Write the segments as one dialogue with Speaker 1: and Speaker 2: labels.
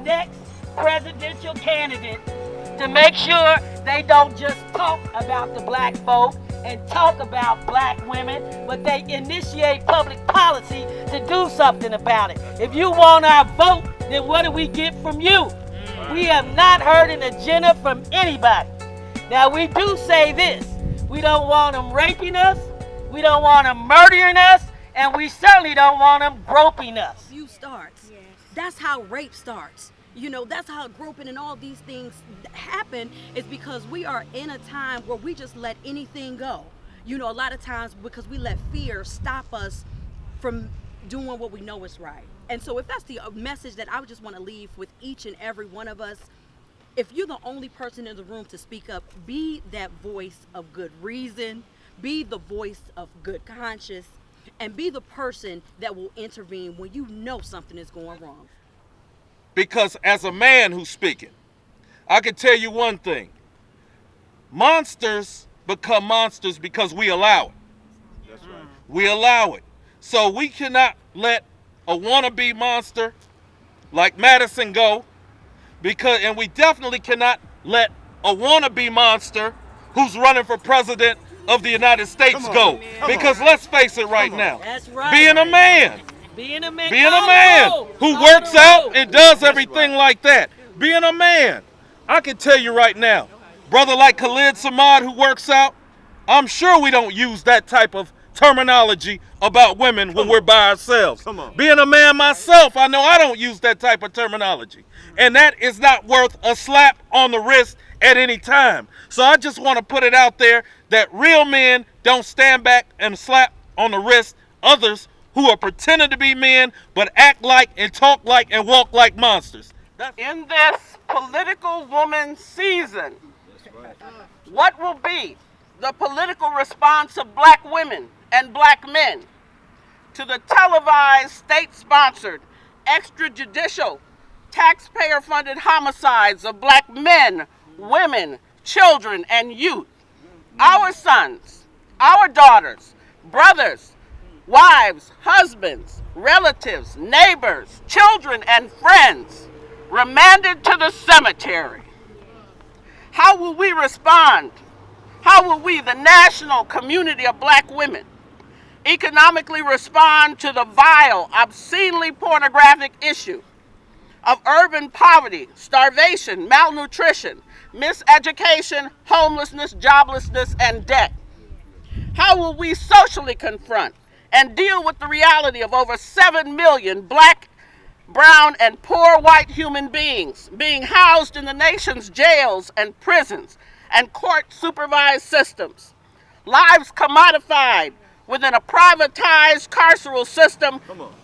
Speaker 1: next presidential candidate to make sure they don't just talk about the black folk and talk about black women, but they initiate public policy to do something about it. If you want our vote, then what do we get from you? We have not heard an agenda from anybody. Now, we do say this. We don't want them raping us, we don't want them murdering us, and we certainly don't want them groping us.
Speaker 2: Abuse starts. Yes. That's how rape starts. You know, that's how groping and all these things happen, is because we are in a time where we just let anything go. You know, a lot of times because we let fear stop us from doing what we know is right. And so if that's the message that I would just want to leave with each and every one of us, if you're the only person in the room to speak up, be that voice of good reason, be the voice of good conscience, and be the person that will intervene when you know something is going wrong.
Speaker 3: Because as a man who's speaking, I can tell you one thing. Monsters become monsters because we allow it.
Speaker 4: That's right.
Speaker 3: We allow it. So we cannot let a wannabe monster like Madison go, and we definitely cannot let a wannabe monster who's running for president of the United States go. Because let's face it right now.
Speaker 1: That's right.
Speaker 3: Being a man who works out and does everything like that. Being a man, I can tell you right now, brother like Khalid Samad who works out, I'm sure we don't use that type of terminology about women when we're by ourselves. Being a man myself, I know I don't use that type of terminology. And that is not worth a slap on the wrist at any time. So I just want to put it out there that real men don't stand back and slap on the wrist others who are pretending to be men, but act like and talk like and walk like monsters.
Speaker 5: In this political woman season, what will be the political response of black women and black men to the televised, state-sponsored, extrajudicial, taxpayer-funded homicides of black men, women, children, and youth? Our sons, our daughters, brothers, wives, husbands, relatives, neighbors, children, and friends remanded to the cemetery. How will we respond? How will we, the national community of black women, economically respond to the vile, obscenely pornographic issue of urban poverty, starvation, malnutrition, miseducation, homelessness, joblessness, and debt? How will we socially confront and deal with the reality of over 7 million black, brown, and poor white human beings being housed in the nation's jails and prisons and court-supervised systems, lives commodified within a privatized carceral system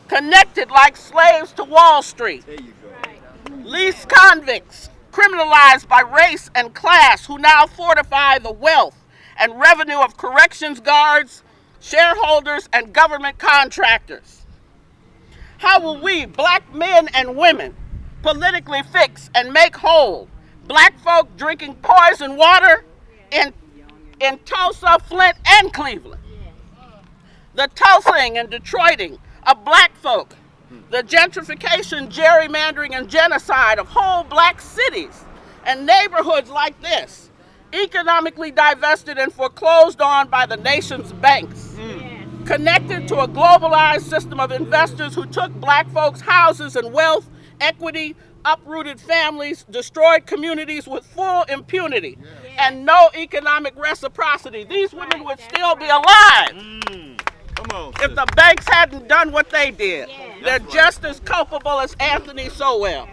Speaker 5: connected like slaves to Wall Street, leased convicts criminalized by race and class who now fortify the wealth and revenue of corrections guards, shareholders, and government contractors? How will we, black men and women, politically fix and make whole black folk drinking poison water in Tulsa, Flint, and Cleveland? The Tulsaing and Detroiting of black folk, the gentrification, gerrymandering, and genocide of whole black cities and neighborhoods like this, economically divested and foreclosed on by the nation's banks, connected to a globalized system of investors who took black folks' houses and wealth, equity, uprooted families, destroyed communities with full impunity and no economic reciprocity. These women would still be alive if the banks hadn't done what they did. They're just as culpable as Anthony Sowell.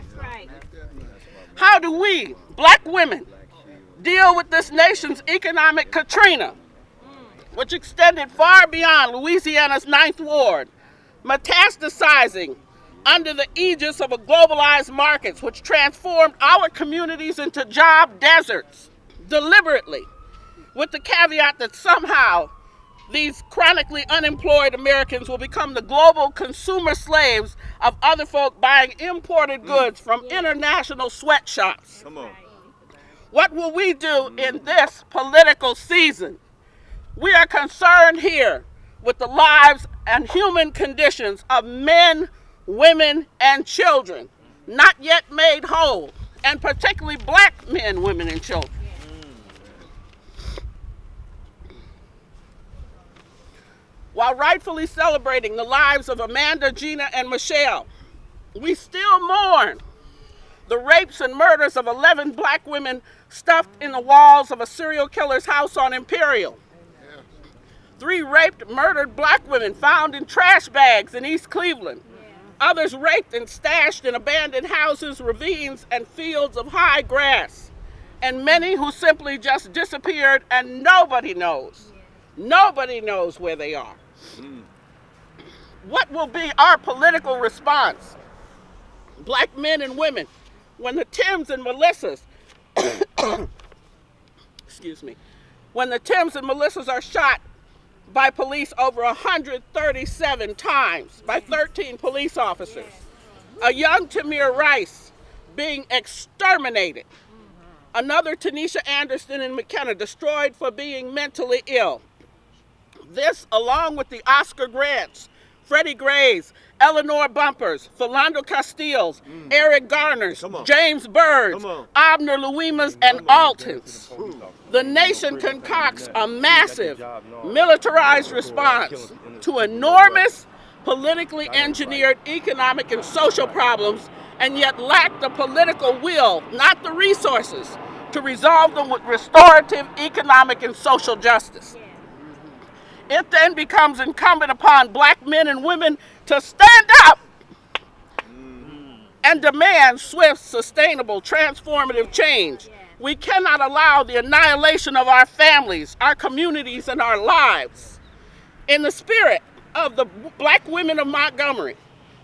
Speaker 5: How do we, black women, deal with this nation's economic Katrina, which extended far beyond Louisiana's Ninth Ward, metastasizing under the aegis of a globalized markets, which transformed our communities into job deserts deliberately, with the caveat that somehow these chronically unemployed Americans will become the global consumer slaves of other folk buying imported goods from international sweatshops. What will we do in this political season? We are concerned here with the lives and human conditions of men, women, and children not yet made whole, and particularly black men, women, and children. While rightfully celebrating the lives of Amanda, Gina, and Michelle, we still mourn the rapes and murders of 11 black women stuffed in the walls of a serial killer's house on Imperial. 3 raped, murdered black women found in trash bags in East Cleveland. Others raped and stashed in abandoned houses, ravines, and fields of high grass. And many who simply just disappeared and nobody knows. Nobody knows where they are. What will be our political response, black men and women, when the Tims and Melissas, excuse me, when the Tims and Melissas are shot by police over 137 times by 13 police officers, a young Tamir Rice being exterminated, another Tanisha Anderson in McKenna destroyed for being mentally ill. This, along with the Oscar Grants, Freddie Grays, Eleanor Bumpers, Philando Castiles, Eric Garners, James Birds, Abner Luimas, and Altons, the nation concocts a massive militarized response to enormous politically engineered economic and social problems, and yet lack the political will, not the resources, to resolve them with restorative economic and social justice. It then becomes incumbent upon black men and women to stand up and demand swift, sustainable, transformative change. We cannot allow the annihilation of our families, our communities, and our lives. In the spirit of the black women of Montgomery,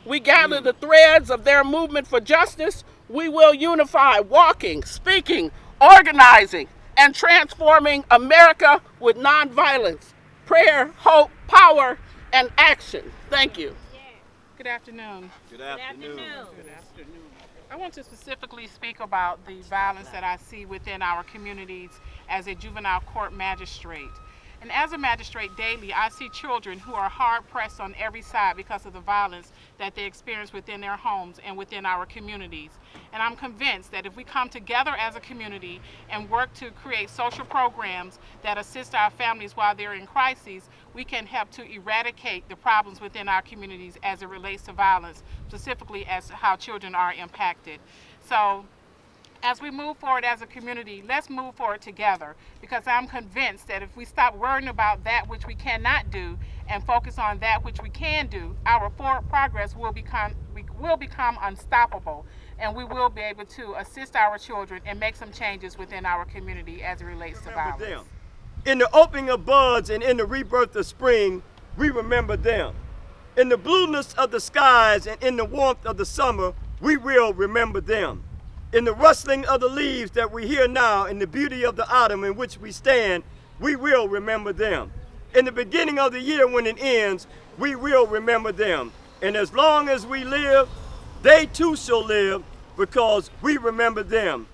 Speaker 5: we gather the threads of their movement for justice. We will unify, walking, speaking, organizing, and transforming America with nonviolence, prayer, hope, power, and action. Thank you.
Speaker 4: Good afternoon.
Speaker 3: Good afternoon.
Speaker 4: Good afternoon. I want to specifically speak about the violence that I see within our communities as a juvenile court magistrate. And as a magistrate daily, I see children who are hard pressed on every side because of the violence that they experience within their homes and within our communities. And I'm convinced that if we come together as a community and work to create social programs that assist our families while they're in crises, we can help to eradicate the problems within our communities as it relates to violence, specifically as how children are impacted. So as we move forward as a community, let's move forward together, because I'm convinced that if we stop worrying about that which we cannot do and focus on that which we can do, our forward progress will become unstoppable, and we will be able to assist our children and make some changes within our community as it relates to violence.
Speaker 6: In the opening of buds and in the rebirth of spring, we remember them. In the blueness of the skies and in the warmth of the summer, we will remember them. In the rustling of the leaves that we hear now, in the beauty of the autumn in which we stand, we will remember them. In the beginning of the year when it ends, we will remember them. And as long as we live, they too shall live, because we remember them.